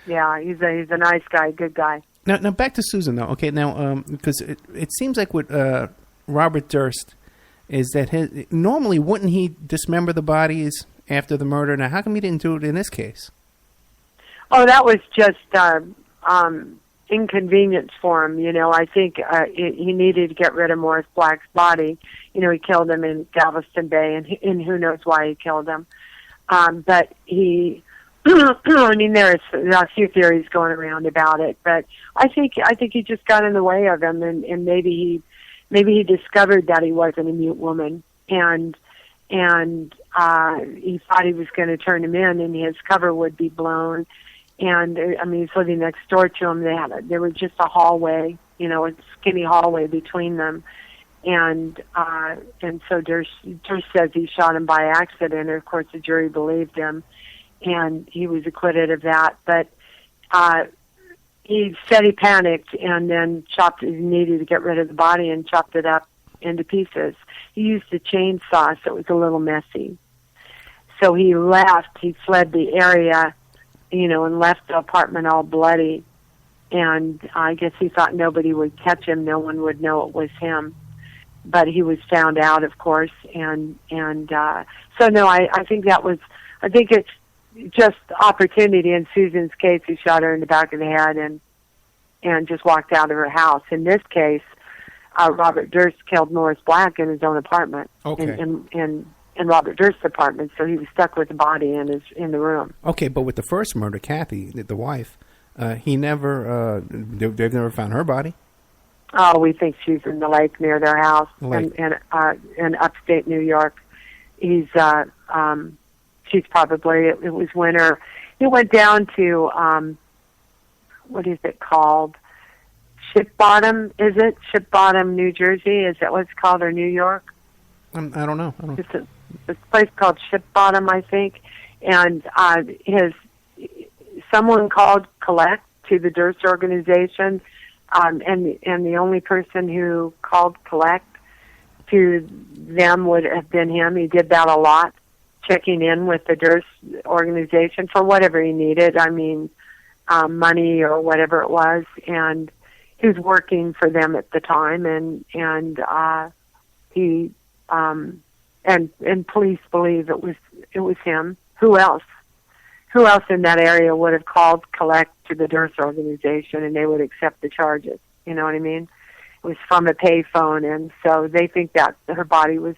Yeah, he's a nice guy, good guy. Now back to Susan, though. Okay, now, because it seems like with Robert Durst is that normally wouldn't he dismember the bodies after the murder? Now, how come he didn't do it in this case? Oh, that was just inconvenience for him. I think he needed to get rid of Morris Black's body. He killed him in Galveston Bay, and who knows why he killed him. But he, I mean, there are a few theories going around about it, but I think he just got in the way of him, and maybe he discovered that he wasn't a mute woman, and he thought he was going to turn him in, and his cover would be blown. And I mean, he's living next door to him. There was just a hallway, a skinny hallway between them, and so Durst says he shot him by accident. And of course, the jury believed him, and he was acquitted of that. But he said he panicked and then he needed to get rid of the body and chopped it up into pieces. He used a chainsaw, so it was a little messy. So he left. He fled the area, and left the apartment all bloody. And I guess he thought nobody would catch him. No one would know it was him. But he was found out, of course. And so, no, I think it's just opportunity. In Susan's case, he shot her in the back of the head and just walked out of her house. In this case, Robert Durst killed Morris Black in his own apartment. Okay. In Robert Durst's apartment, so he was stuck with the body in the room. Okay, but with the first murder, Cathy, the wife, He never, they've never found her body. Oh, we think she's in the lake near their house in upstate New York. She's probably, it was winter. He went down to, what is it called? Ship Bottom, is it? Ship Bottom, New Jersey? Is that what it's called, or New York? I don't know. It's a place called Ship Bottom, I think. And someone called collect to the Durst organization, and the only person who called collect to them would have been him. He did that a lot, checking in with the Durst organization for whatever he needed. I mean, money or whatever it was, and he was working for them at the time, and police believe it was him. Who else? Who else in that area would have called collect to the Durst organization and they would accept the charges? You know what I mean? It was from a payphone, and so they think that her body was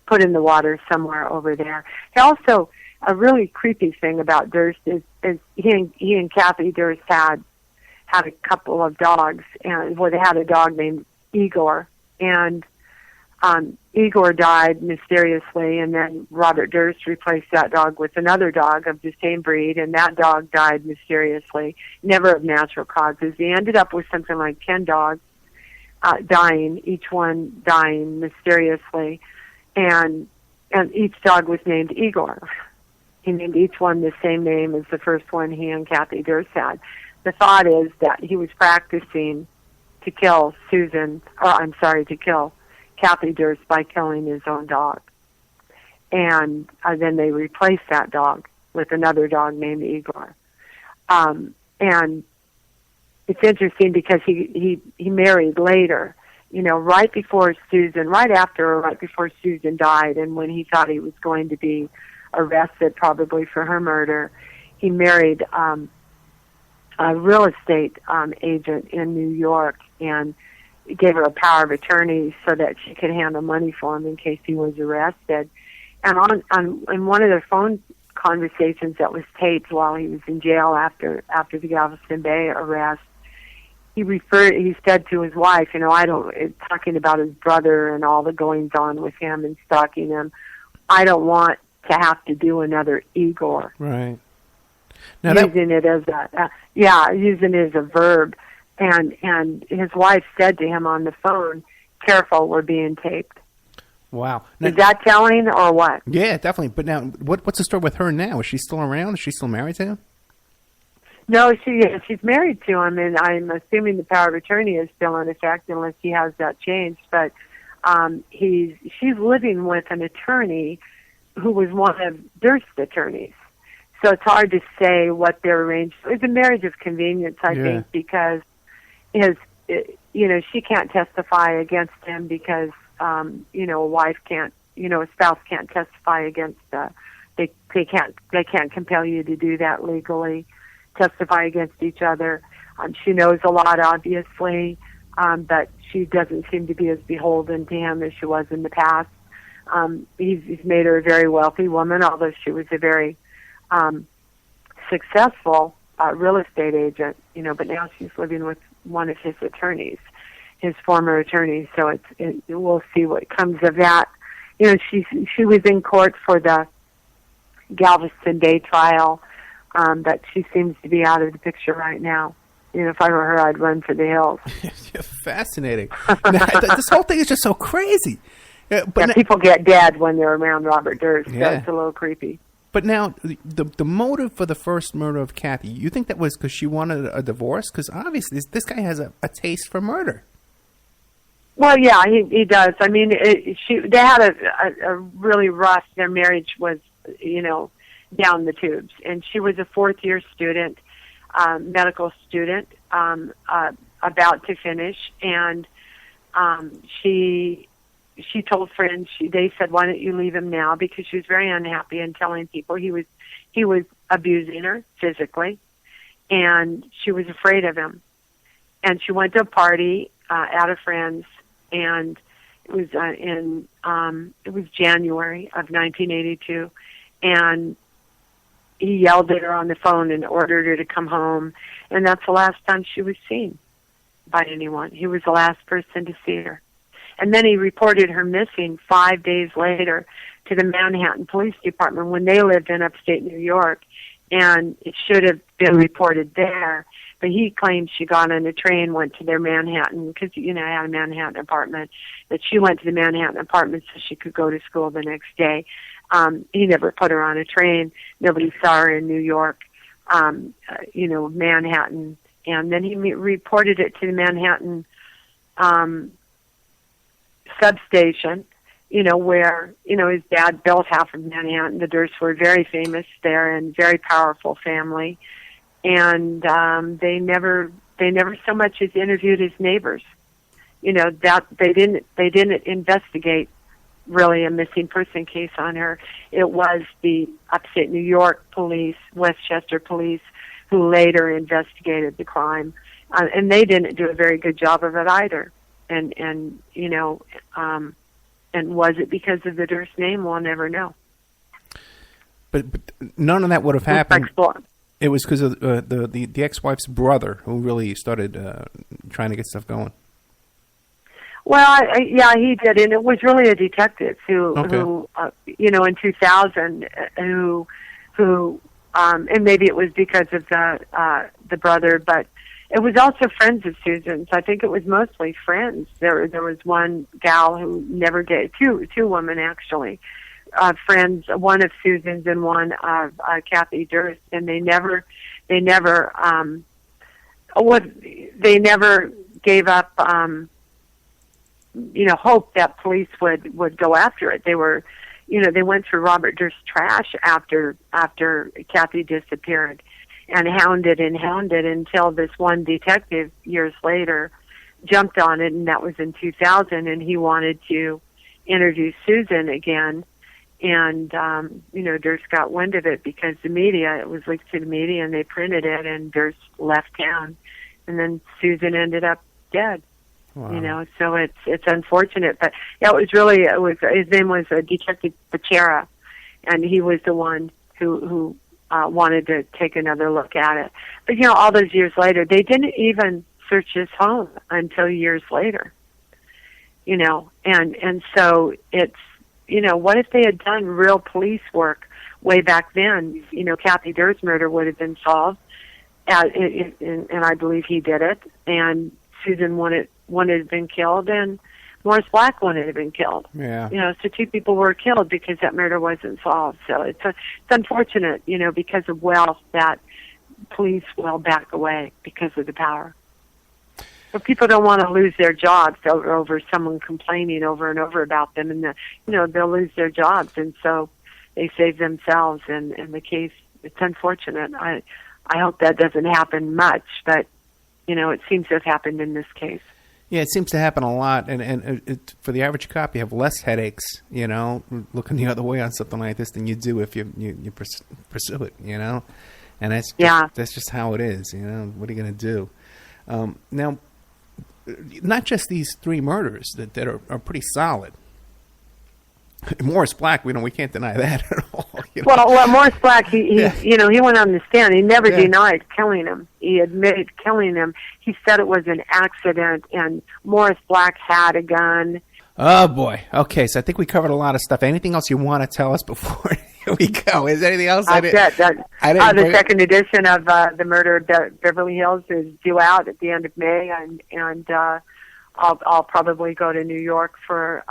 put in the water somewhere over there. Also, a really creepy thing about Durst is he and Cathy Durst had a couple of dogs, and they had a dog named Igor, and Igor died mysteriously, and then Robert Durst replaced that dog with another dog of the same breed, and that dog died mysteriously, never of natural causes. He ended up with something like 10 dogs dying, each one dying mysteriously, and each dog was named Igor. He named each one the same name as the first one he and Cathy Durst had. The thought is that he was practicing to kill Cathy Durst by killing his own dog. And then they replaced that dog with another dog named Igor. And it's interesting because he married later, right before Susan died, and when he thought he was going to be arrested probably for her murder, he married a real estate agent in New York, and gave her a power of attorney so that she could handle money for him in case he was arrested. And in one of their phone conversations that was taped while he was in jail after the Galveston Bay arrest, he said to his wife, talking about his brother and all the goings on with him and stalking him, I don't want to have to do another Igor. Right. Now using it as a verb. And his wife said to him on the phone, "Careful, we're being taped." Wow. Now, is that telling or what? Yeah, definitely. But now, what's the story with her now? Is she still around? Is she still married to him? No, she's married to him, and I'm assuming the power of attorney is still in effect unless he has that changed. But she's living with an attorney who was one of Durst's attorneys. So it's hard to say what their arrangement. It's a marriage of convenience, I think, because she can't testify against him because a wife can't, a spouse can't testify against. They can't compel you to do that legally. Testify against each other. She knows a lot, obviously, but she doesn't seem to be as beholden to him as she was in the past. He's made her a very wealthy woman, although she was a very successful real estate agent, but now she's living with one of his attorneys, his former attorney. So we'll see what comes of that. She was in court for the Galveston Bay trial, but she seems to be out of the picture right now. If I were her, I'd run for the hills. Fascinating. This whole thing is just so crazy. But people get dead when they're around Robert Durst. Yeah. That's a little creepy. But now, the motive for the first murder of Cathy, you think that was because she wanted a divorce? Because obviously this guy has a taste for murder. Well, yeah, he does. I mean, they had a really rough, their marriage was, down the tubes. And she was a fourth-year student, medical student, about to finish. And she told friends, they said, "Why don't you leave him now?" Because she was very unhappy and telling people he was abusing her physically, and she was afraid of him. And she went to a party at a friend's, and it was January of 1982, and he yelled at her on the phone and ordered her to come home, and that's the last time she was seen by anyone. He was the last person to see her. And then he reported her missing 5 days later to the Manhattan Police Department when they lived in upstate New York, and it should have been reported there. But he claimed she got on a train, went to their Manhattan, because, I had a Manhattan apartment, that she went to the Manhattan apartment so she could go to school the next day. He never put her on a train. Nobody saw her in New York, Manhattan. And then he reported it to the Manhattan substation, where, his dad built half of Manhattan. The Dursts were very famous there and very powerful family. And they never so much as interviewed his neighbors. That they didn't investigate really a missing person case on her. It was the upstate New York police, Westchester police, who later investigated the crime, and they didn't do a very good job of it either. And was it because of the Durst name? We'll never know. But none of that would have happened. It was because of the ex-wife's brother who really started trying to get stuff going. Well, yeah, he did, and it was really a detective who in 2000, who, and maybe it was because of the brother, but it was also friends of Susan's. I think it was mostly friends. There was one gal who never did, two women actually, friends, one of Susan's and one of Cathy Durst, and they never gave up. Hope that police would go after it. They were, they went through Robert Durst's trash after Cathy disappeared, and hounded until this one detective years later jumped on it, and that was in 2000, and he wanted to interview Susan again, and Durst got wind of it because it was leaked to the media, and they printed it, and Durst left town, and then Susan ended up dead. Wow. So it's unfortunate, but yeah, his name was Detective Pachera, and he was the one who wanted to take another look at it. But all those years later, they didn't even search his home until years later. And so it's what if they had done real police work way back then? Cathy Durst's murder would have been solved, and I believe he did it, and Susan wouldn't have been killed, and Morris Black wouldn't have been killed. Yeah. So two people were killed because that murder wasn't solved. So it's unfortunate, because of wealth, that police will back away because of the power. So people don't want to lose their jobs over someone complaining over and over about them, and they'll lose their jobs, and so they save themselves. And the case, it's unfortunate. I hope that doesn't happen much, but it seems to have happened in this case. Yeah, it seems to happen a lot, and for the average cop, you have less headaches, looking the other way on something like this than you do if you pursue it, and that's just how it is, What are you going to do? Now, not just these three murders that are pretty solid. Morris Black, we can't deny that at all. Well, Morris Black, he went on the stand. He never denied killing him. He admitted killing him. He said it was an accident, and Morris Black had a gun. Oh, boy. Okay, so I think we covered a lot of stuff. Anything else you want to tell us before we go? Is there anything else? The second edition of The Murder of Beverly Hills is due out at the end of May, and I'll probably go to New York for,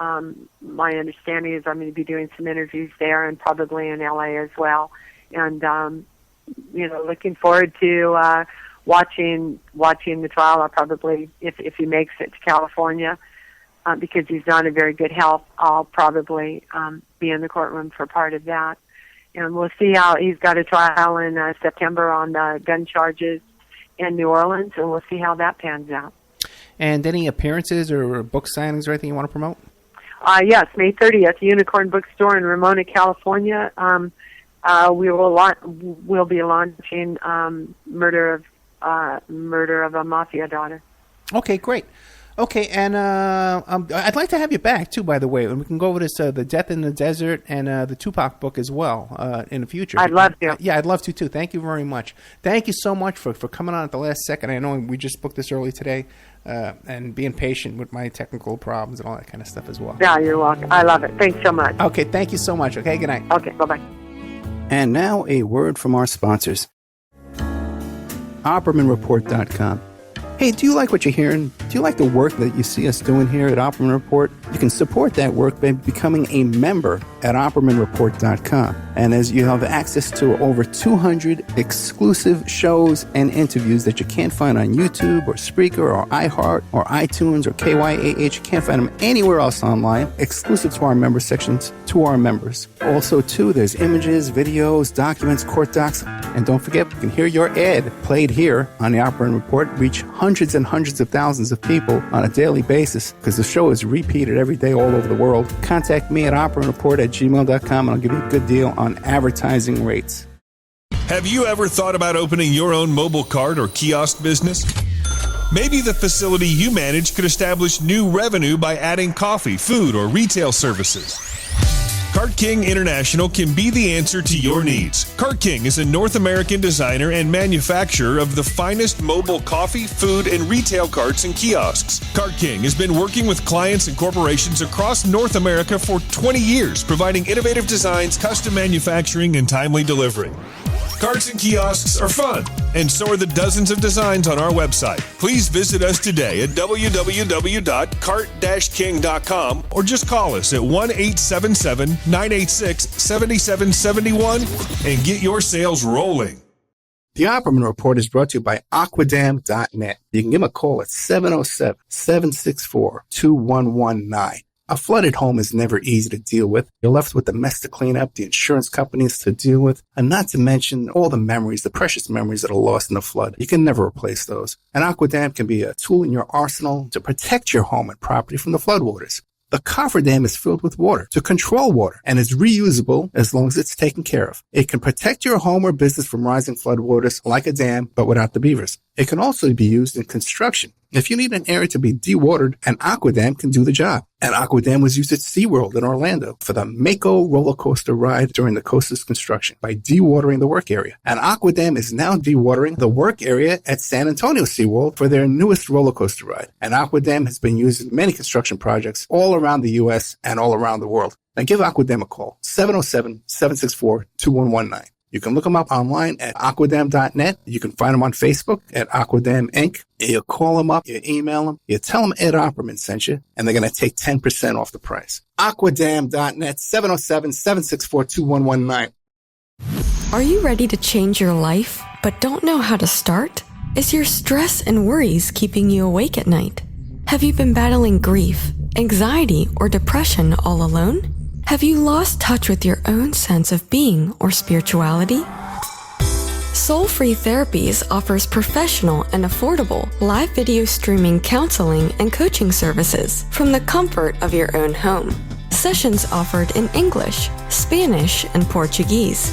my understanding is I'm going to be doing some interviews there, and probably in LA as well. And, looking forward to watching the trial. I'll probably, if he makes it to California, because he's not in very good health, I'll probably be in the courtroom for part of that. And we'll see how he's got a trial in September on the gun charges in New Orleans, and we'll see how that pans out. And any appearances or book signings or anything you want to promote? Yes, May 30th, Unicorn Bookstore in Ramona, California. We'll be launching Murder of a Mafia Daughter. Okay, great. Okay, and I'd like to have you back, too, by the way. And we can go over this, The Death in the Desert and the Tupac book as well in the future. I'd love to. Yeah, I'd love to, too. Thank you very much. Thank you so much for coming on at the last second. I know we just booked this early today and being patient with my technical problems and all that kind of stuff as well. Yeah, you're welcome. I love it. Thanks so much. Okay, thank you so much. Okay, good night. Okay, bye-bye. And now a word from our sponsors. OppermanReport.com. Hey, do you like what you're hearing? Do you like the work that you see us doing here at Opperman Report? You can support that work by becoming a member at OppermanReport.com. And as you have access to over 200 exclusive shows and interviews that you can't find on YouTube or Spreaker or iHeart or iTunes or KYAH. You can't find them anywhere else online, exclusive to our member sections, to our members. Also, too, there's images, videos, documents, court docs. And don't forget, you can hear your ad played here on the Opperman Report, reach hundreds and hundreds of thousands of people on a daily basis because the show is repeated every day all over the world. Contact me at oppermanreport@gmail.com and I'll give you a good deal on advertising rates. Have you ever thought about opening your own mobile cart or kiosk business? Maybe the facility you manage could establish new revenue by adding coffee, food, or retail services. Cart King International can be the answer to your needs. Cart King is a North American designer and manufacturer of the finest mobile coffee, food, and retail carts and kiosks. Cart King has been working with clients and corporations across North America for 20 years, providing innovative designs, custom manufacturing, and timely delivery. Carts and kiosks are fun, and so are the dozens of designs on our website. Please visit us today at www.cart-king.com or just call us at 1-877-986-7771 and get your sales rolling. The Opperman Report is brought to you by Aquadam.net. You can give them a call at 707-764-2119. A flooded home is never easy to deal with. You're left with the mess to clean up, the insurance companies to deal with, and not to mention all the memories, the precious memories that are lost in the flood. You can never replace those. And Aquadam can be a tool in your arsenal to protect your home and property from the floodwaters. The cofferdam is filled with water to control water and is reusable as long as it's taken care of. It can protect your home or business from rising floodwaters like a dam, but without the beavers. It can also be used in construction. If you need an area to be dewatered, an Aquadam can do the job. An Aquadam was used at SeaWorld in Orlando for the Mako roller coaster ride during the coaster's construction by dewatering the work area. An Aquadam is now dewatering the work area at San Antonio SeaWorld for their newest roller coaster ride. An Aquadam has been used in many construction projects all around the U.S. and all around the world. Now give Aquadam a call, 707-764-2119. You can look them up online at aquadam.net. You can find them on Facebook at Aquadam Inc. You call them up, you email them, you tell them Ed Opperman sent you, and they're going to take 10% off the price. Aquadam.net, 707-764-2119. Are you ready to change your life, but don't know how to start? Is your stress and worries keeping you awake at night? Have you been battling grief, anxiety, or depression all alone? Have you lost touch with your own sense of being or spirituality? Soul Free Therapies offers professional and affordable live video streaming counseling and coaching services from the comfort of your own home. Sessions offered in English, Spanish, and Portuguese.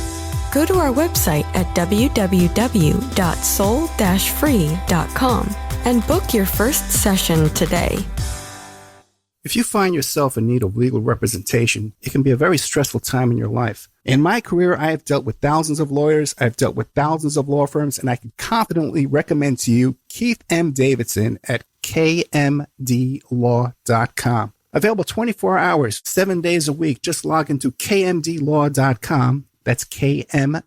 Go to our website at www.soul-free.com and book your first session today. If you find yourself in need of legal representation, it can be a very stressful time in your life. In my career, I have dealt with thousands of lawyers, I've dealt with thousands of law firms, and I can confidently recommend to you Keith M. Davidson at kmdlaw.com. Available 24 hours, 7 days a week. Just log into kmdlaw.com. That's kmdlaw.com.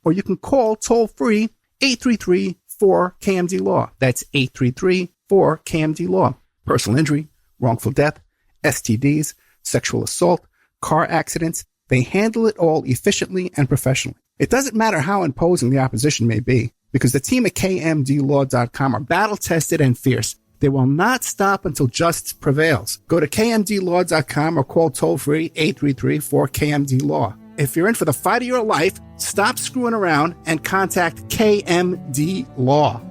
Or you can call toll-free 833-4KMD-LAW. That's 833-4KMD-LAW. Personal injury, wrongful death, STDs, sexual assault, car accidents. They handle it all efficiently and professionally. It doesn't matter how imposing the opposition may be, because the team at kmdlaw.com are battle-tested and fierce. They will not stop until justice prevails. Go to kmdlaw.com or call toll-free 833-4KMD-LAW. If you're in for the fight of your life, stop screwing around and contact KMD Law.